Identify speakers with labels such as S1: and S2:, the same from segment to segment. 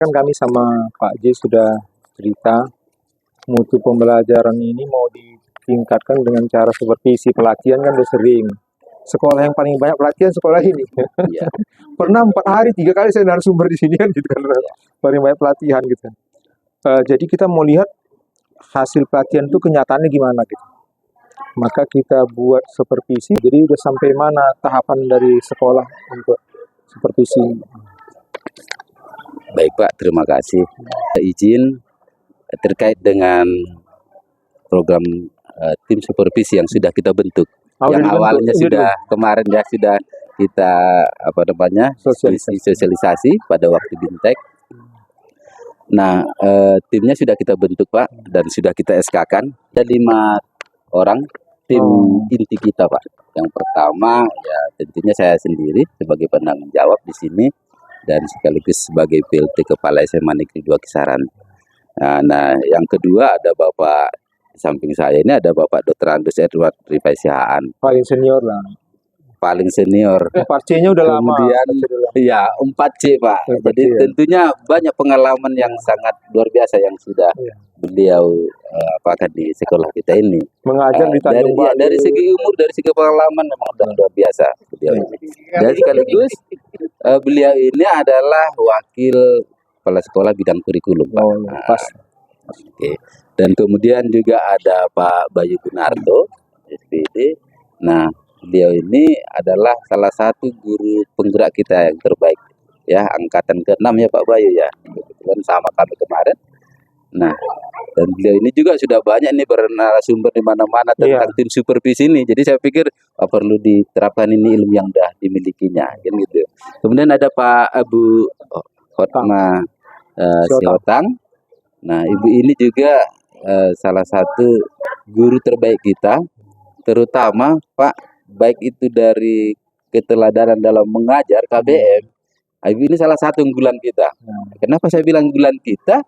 S1: Kan kami sama Pak J sudah cerita mutu pembelajaran ini mau ditingkatkan dengan cara supervisi. Pelatihan kan udah sering. Sekolah yang paling banyak pelatihan sekolah ini.
S2: Ya.
S1: Pernah 4 hari 3 kali saya narasumber di sini kan gitu kan. Paling banyak pelatihan gitu. Jadi kita mau lihat hasil pelatihan itu kenyataannya gimana gitu. Maka kita buat supervisi. Jadi udah sampai mana tahapan dari sekolah untuk supervisi.
S2: Baik Pak, terima kasih. Izin terkait dengan program tim supervisi yang sudah kita bentuk. Yang awalnya sudah kemarin ya sudah kita sosialisasi pada waktu Bintek. Nah, timnya sudah kita bentuk Pak dan sudah kita SK-kan. Ada 5 orang tim inti kita Pak. Yang pertama ya tentunya saya sendiri sebagai penanggung jawab di sini dan sekaligus sebagai PLT Kepala SMA Negeri 2 Kisaran. Nah, yang kedua ada Bapak di samping saya ini ada Bapak Dr. Andus Edward Rifai Sihaan.
S1: Paling senior lah.
S2: Paling senior.
S1: 4C-nya udah lama.
S2: Kemudian ya 4C Pak. 4C, jadi ya. Tentunya banyak pengalaman yang sangat luar biasa yang sudah beliau di sekolah kita ini.
S1: Mengajar di Tanjung Bali.
S2: Dari segi umur, dari segi pengalaman memang sudah luar biasa beliau ini. Dan sekaligus beliau ini adalah wakil kepala sekolah bidang kurikulum Pak.
S1: Pas.
S2: Oke. Dan kemudian juga ada Pak Bayu Gunarto, SPD. Nah, beliau ini adalah salah satu guru penggerak kita yang terbaik. Ya, angkatan ke-6 ya Pak Bayu ya. Kebetulan sama kami kemarin. Nah, dan beliau ini juga sudah banyak nih bernarasumber di mana-mana tentang tim supervisi ini. Jadi saya pikir perlu diterapkan ini ilmu yang sudah dimilikinya, kan gitu. Kemudian ada Pak Abu Hotma Siotang. Nah, ibu ini juga salah satu guru terbaik kita, terutama Pak, baik itu dari keteladanan dalam mengajar KBM. Ibu ini salah satu unggulan kita. Kenapa saya bilang unggulan kita?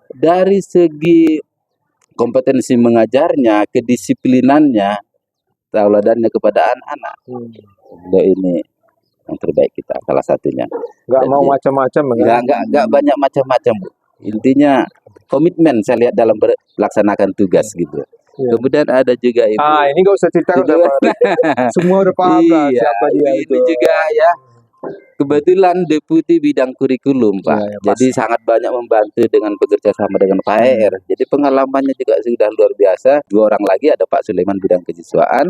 S2: Dari segi kompetensi mengajarnya, kedisiplinannya, tauladannya kepada anak-anak. Beliau ini yang terbaik kita, salah satunya.
S1: Nggak mau macam-macam,
S2: nggak banyak macam-macam, Bu. Intinya komitmen saya lihat dalam melaksanakan tugas gitu. Kemudian ada juga Ibu.
S1: Ini nggak usah cerita udah semua udah paham lah siapa dia itu.
S2: Ini juga ya. Kebetulan deputi bidang kurikulum Pak, jadi sangat banyak membantu dengan bekerja sama dengan Pak ER. Jadi pengalamannya juga sudah luar biasa. 2 orang lagi ada Pak Sulaiman bidang kesiswaan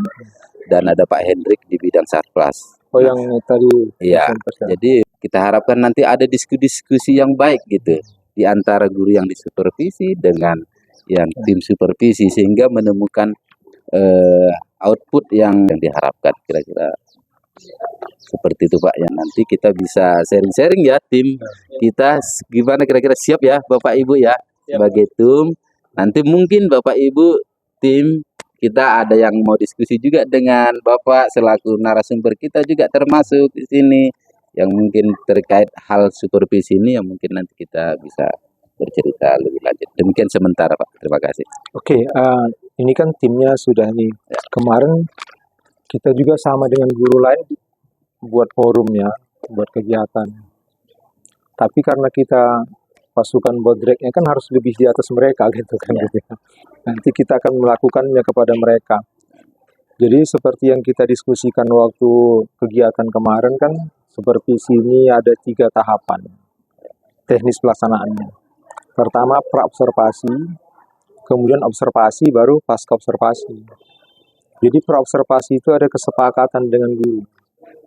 S2: dan ada Pak Hendrik di bidang Sarplas.
S1: Yang tadi.
S2: Iya. Jadi kita harapkan nanti ada diskusi yang baik gitu di antara guru yang disupervisi dengan yang tim supervisi sehingga menemukan output yang diharapkan kira-kira. Seperti itu Pak, yang nanti kita bisa sharing-sharing ya tim kita gimana kira-kira siap ya Bapak Ibu ya sebagai tim. Nanti mungkin Bapak Ibu tim kita ada yang mau diskusi juga dengan Bapak selaku narasumber kita juga termasuk di sini yang mungkin terkait hal supervisi ini yang mungkin nanti kita bisa bercerita lebih lanjut. Demikian sementara Pak, terima kasih.
S1: Oke, ini kan timnya sudah nih. Kemarin kita juga sama dengan guru lain buat forum ya, buat kegiatan. Tapi karena kita pasukan bodreknya kan harus lebih di atas mereka gitu kan. Gitu. Nanti kita akan melakukannya kepada mereka. Jadi seperti yang kita diskusikan waktu kegiatan kemarin kan, supervisi ini ada 3 tahapan teknis pelaksanaannya. Pertama pra-observasi, kemudian observasi, baru pasca observasi. Jadi pra-observasi itu ada kesepakatan dengan guru.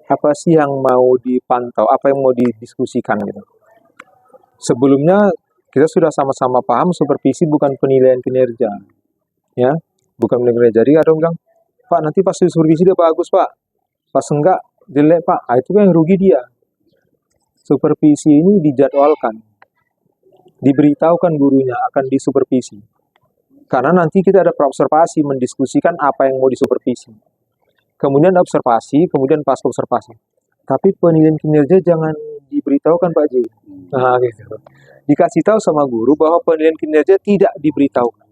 S1: Apa sih yang mau dipantau, apa yang mau didiskusikan gitu. Sebelumnya kita sudah sama-sama paham supervisi bukan penilaian kinerja. Ya, bukan penilaian kinerja. Jadi ada bilang, Pak nanti pas supervisi dia bagus Pak. Pas enggak jelek Pak. Itu kan yang rugi dia. Supervisi ini dijadwalkan. Diberitahukan gurunya akan disupervisi. Karena nanti kita ada pra-observasi mendiskusikan apa yang mau disupervisi. Kemudian observasi, kemudian pasca observasi. Tapi penilaian kinerja jangan diberitahukan Pak J. Nah, gitu. Dikasih tahu sama guru bahwa penilaian kinerja tidak diberitahukan.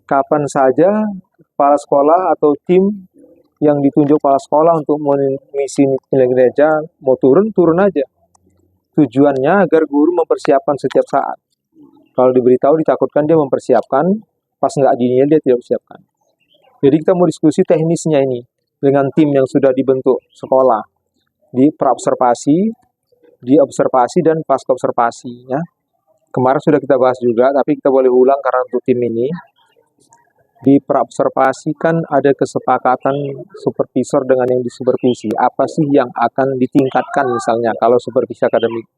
S1: Kapan saja kepala sekolah atau tim yang ditunjuk kepala sekolah untuk mengisi penilaian kinerja mau turun aja. Tujuannya agar guru mempersiapkan setiap saat. Kalau diberitahu ditakutkan dia mempersiapkan, pas nggak dinilai dia tidak persiapkan. Jadi kita mau diskusi teknisnya ini dengan tim yang sudah dibentuk sekolah di praobservasi, di observasi dan pasca observasi ya. Kemarin sudah kita bahas juga, tapi kita boleh ulang karena untuk tim ini. Di praobservasi kan ada kesepakatan supervisor dengan yang disupervisi. Apa sih yang akan ditingkatkan misalnya kalau supervisi akademik?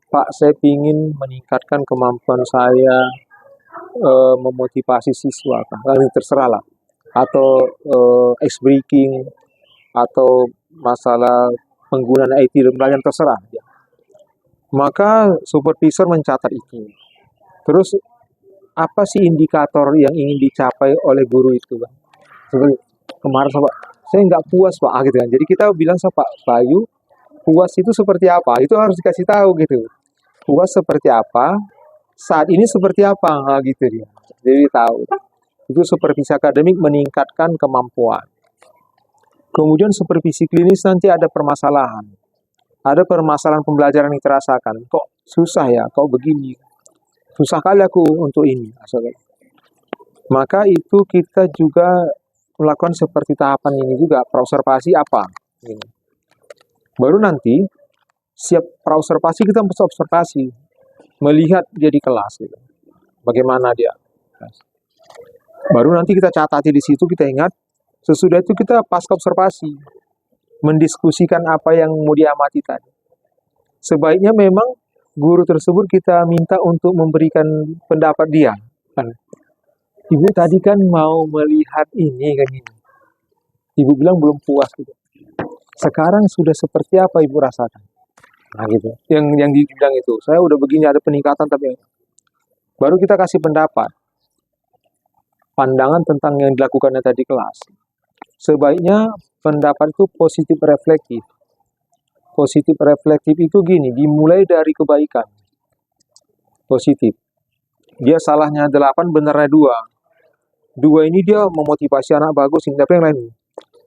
S1: Pak, saya ingin meningkatkan kemampuan saya memotivasi siswa. Ini terserah lah. Atau ice breaking, atau masalah penggunaan IT dan lain terserah. Maka supervisor mencatat itu. Terus apa sih indikator yang ingin dicapai oleh guru itu, Bang? Seperti kemarin Pak, saya nggak puas Pak, gitu kan. Jadi kita bilang sama Pak Bayu, puas itu seperti apa? Itu harus dikasih tahu gitu. Puas seperti apa? Saat ini seperti apa? Nah, gitu dia. Jadi tahu. Itu supervisi akademik meningkatkan kemampuan. Kemudian supervisi klinis nanti ada permasalahan. Ada permasalahan pembelajaran yang terasakan. Kok susah ya? Kok begini? Susah kali aku untuk ini. Maka itu kita juga melakukan seperti tahapan ini juga. Praobservasi apa? Ini. Baru nanti, siap praobservasi kita bisa observasi. Melihat dia di kelas. Gitu. Bagaimana dia. Baru nanti kita catati di situ, kita ingat. Sesudah itu kita pasca observasi. Mendiskusikan apa yang mau diamati tadi. Sebaiknya memang guru tersebut kita minta untuk memberikan pendapat dia. Ibu tadi kan mau melihat ini kan ini. Ibu bilang belum puas gitu. Sekarang sudah seperti apa ibu rasakan? Nah gitu. Yang dibilang itu, saya udah begini ada peningkatan tapi baru kita kasih pendapat. Pandangan tentang yang dilakukannya tadi kelas. Sebaiknya pendapat itu positif reflektif. Positif reflektif itu gini, dimulai dari kebaikan. Positif. Dia salahnya 8, benarnya 2. 2 ini dia memotivasi anak bagus, hingga yang lain.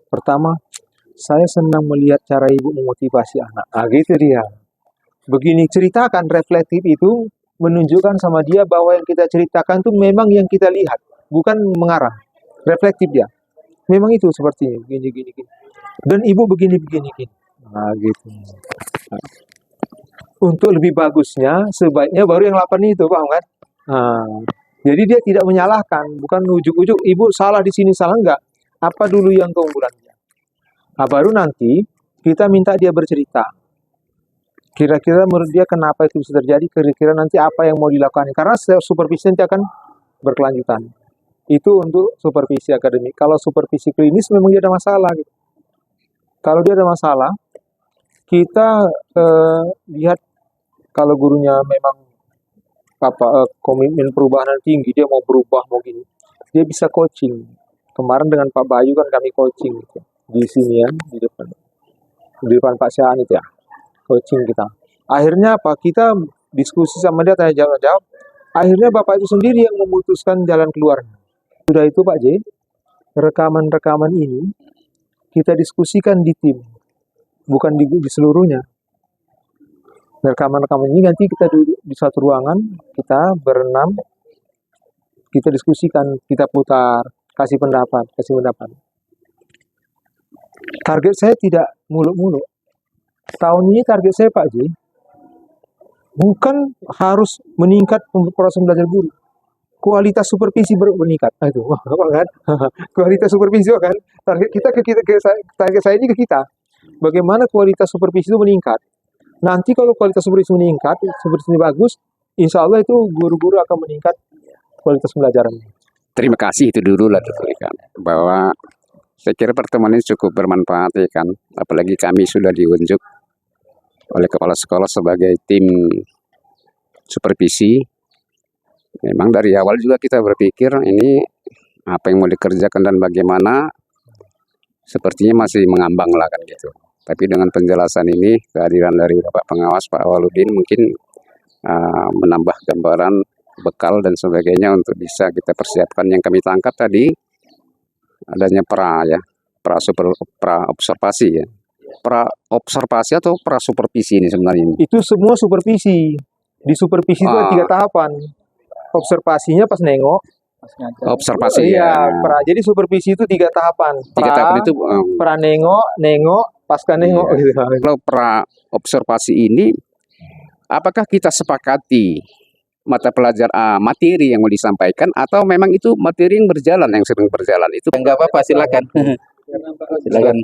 S1: Pertama, saya senang melihat cara ibu memotivasi anak. Nah, gitu dia. Begini, ceritakan reflektif itu menunjukkan sama dia bahwa yang kita ceritakan itu memang yang kita lihat, bukan mengarang. Reflektif dia. Memang itu seperti ini, gini. Dan ibu begini. Nah, gitu. Nah, untuk lebih bagusnya, sebaiknya baru yang 8 itu, paham kan? Nah, jadi dia tidak menyalahkan, bukan ujuk-ujuk, ibu salah di sini, salah enggak. Apa dulu yang keunggulannya? Nah, baru nanti kita minta dia bercerita. Kira-kira menurut dia kenapa itu bisa terjadi, kira-kira nanti apa yang mau dilakukan. Karena supervisi nanti akan berkelanjutan. Itu untuk supervisi akademik. Kalau supervisi klinis memang dia ada masalah. Gitu. Kalau dia ada masalah, kita lihat kalau gurunya memang komitmen perubahan tinggi, dia mau berubah, mau gini. Dia bisa coaching. Kemarin dengan Pak Bayu kan kami coaching gitu. Di sini ya, di depan Pak Syaan itu ya. Coaching kita. Akhirnya apa? Kita diskusi sama dia, tanya jawab. Akhirnya Bapak itu sendiri yang memutuskan jalan keluarnya. Sudah itu Pak J, rekaman-rekaman ini kita diskusikan di tim, bukan di seluruhnya. Rekaman-rekaman ini nanti kita duduk di satu ruangan, kita berenam, kita diskusikan, kita putar, kasih pendapat. Target saya tidak muluk-muluk. Tahun ini target saya Pak J, bukan harus meningkat proses belajar guru. Kualitas supervisi meningkat. Nah, itu, kan? Kualitas supervisi kan? Target target saya ini ke kita. Bagaimana kualitas supervisi itu meningkat? Nanti kalau kualitas supervisi meningkat, supervisi bagus, insya Allah itu guru-guru akan meningkat kualitas pembelajarannya.
S3: Terima kasih itu dulu lah kan, bahwa saya kira pertemuan ini cukup bermanfaat ya kan, apalagi kami sudah diunjuk oleh kepala sekolah sebagai tim supervisi. Memang dari awal juga kita berpikir ini apa yang mau dikerjakan dan bagaimana, sepertinya masih mengambang lah kan gitu. Tapi dengan penjelasan ini, kehadiran dari Bapak Pengawas Pak Awaludin mungkin menambah gambaran bekal dan sebagainya untuk bisa kita persiapkan. Yang kami tangkap tadi adanya pra observasi ya. pra observasi atau pra supervisi ini sebenarnya ini?
S1: Itu semua supervisi. Di supervisi itu ada 3 tahapan. Observasinya pas nengok.
S3: Observasi
S1: Iya,
S3: ya.
S1: jadi supervisi itu 3 tahapan.
S3: 3 tahapan itu
S1: pra nengok, pasca nengok
S3: Iya.
S1: gitu.
S3: Kalau pra observasi ini, apakah kita sepakati mata pelajaran materi yang mau disampaikan atau memang itu materi yang berjalan yang sering berjalan itu?
S2: Enggak apa-apa, silakan. Silakan.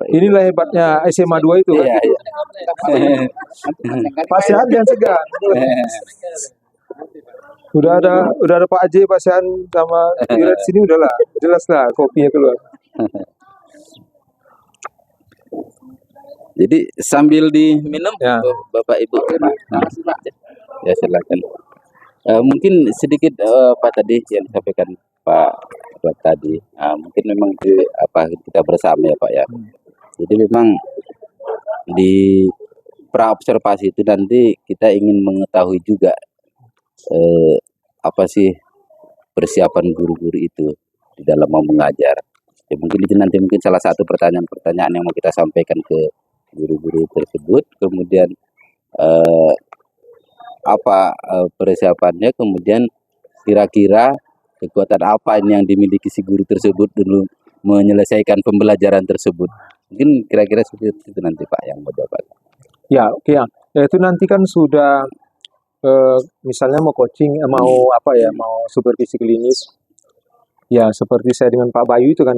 S1: Inilah hebatnya SMA 2 itu kan.
S2: Iya, iya.
S1: Pasihan dan segan. Udah ada Pak Aji, Pasihan sama Ira di sini udahlah, jelas lah kopinya keluar.
S2: Jadi sambil diminum,
S1: Ya.
S2: Bapak Ibu. Nah, ya silakan. Mungkin sedikit Pak tadi yang disampaikan Pak Buat tadi. Mungkin memang kita bersama ya Pak ya. Jadi memang di pra observasi itu nanti kita ingin mengetahui juga apa sih persiapan guru-guru itu di dalam mau mengajar. Ya, mungkin itu nanti mungkin salah satu pertanyaan-pertanyaan yang mau kita sampaikan ke guru-guru tersebut. Kemudian persiapannya, kemudian kira-kira kekuatan apa ini yang dimiliki si guru tersebut dulu menyelesaikan pembelajaran tersebut. Mungkin kira-kira seperti itu nanti Pak yang mau dapat.
S1: Ya, oke ya. Ya itu nanti kan sudah misalnya mau coaching, mau supervisi klinis. Ya, seperti saya dengan Pak Bayu itu kan.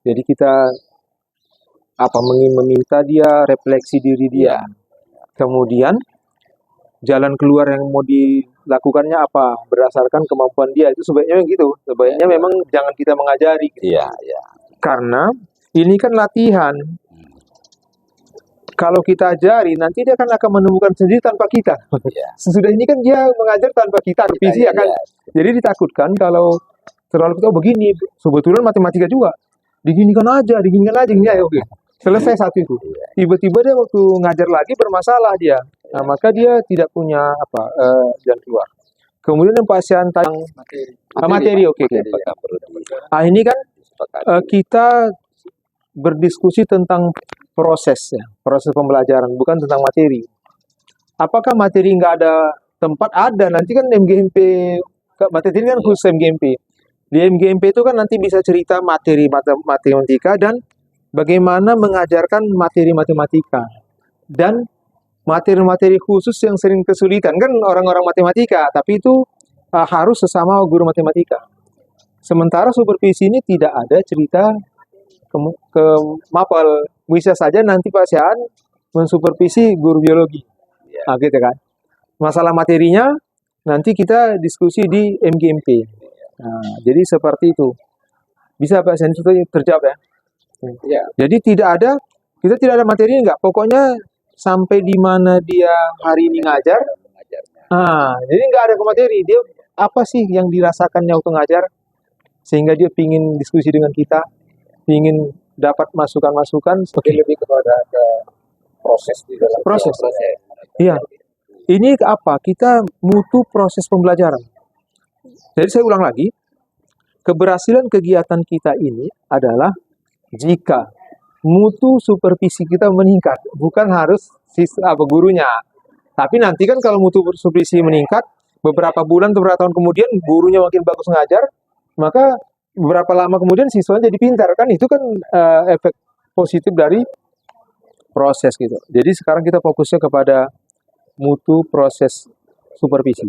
S1: Jadi kita meminta dia refleksi diri dia. Kemudian jalan keluar yang mau dilakukannya apa berdasarkan kemampuan dia, itu sebaiknya gitu. Sebaiknya memang jangan kita mengajari.
S2: Iya, iya.
S1: Karena ini kan latihan. Kalau kita ajari, nanti dia akan menemukan sendiri tanpa kita. Sesudah ini kan dia mengajar tanpa kita, revisi akan. Jadi ditakutkan kalau terlalu kita begini, sebetulnya matematika juga. Diginikan aja, gini ya, oke. Selesai satu itu. Tiba-tiba dia waktu ngajar lagi bermasalah dia. Nah, maka dia tidak punya jalan keluar. Kemudian yang pasien tentang materi, oke. Nah, ini kan kita berdiskusi tentang proses pembelajaran, bukan tentang materi. Apakah materi nggak ada tempat? Ada, nanti kan MGMP, materi ini kan khusus MGMP. Di MGMP itu kan nanti bisa cerita materi matematika dan bagaimana mengajarkan materi matematika. Dan materi-materi khusus yang sering kesulitan, kan orang-orang matematika, tapi itu harus sesama guru matematika. Sementara supervisi ini tidak ada cerita ke mapel, bisa saja nanti Pak Sian mensupervisi guru biologi, gitu kan. Masalah materinya nanti kita diskusi di MGMP. Nah, jadi seperti itu. Bisa Pak Sian itu terjawab ya? Ya. Jadi kita tidak ada materi enggak. Pokoknya sampai di mana dia hari ini ngajar. Jadi nggak ada ke materi. Dia apa sih yang dirasakannya waktu ngajar sehingga dia pingin diskusi dengan kita, pingin dapat masukan-masukan. Lebih kepada proses di dalam proses. Iya. Ini apa? Kita mutu proses pembelajaran. Jadi saya ulang lagi, keberhasilan kegiatan kita ini adalah jika mutu supervisi kita meningkat, bukan harus gurunya. Tapi nanti kan kalau mutu supervisi meningkat, beberapa bulan atau beberapa tahun kemudian gurunya makin bagus ngajar, maka beberapa lama kemudian siswanya jadi pintar, kan itu kan efek positif dari proses gitu. Jadi sekarang kita fokusnya kepada mutu proses supervisi.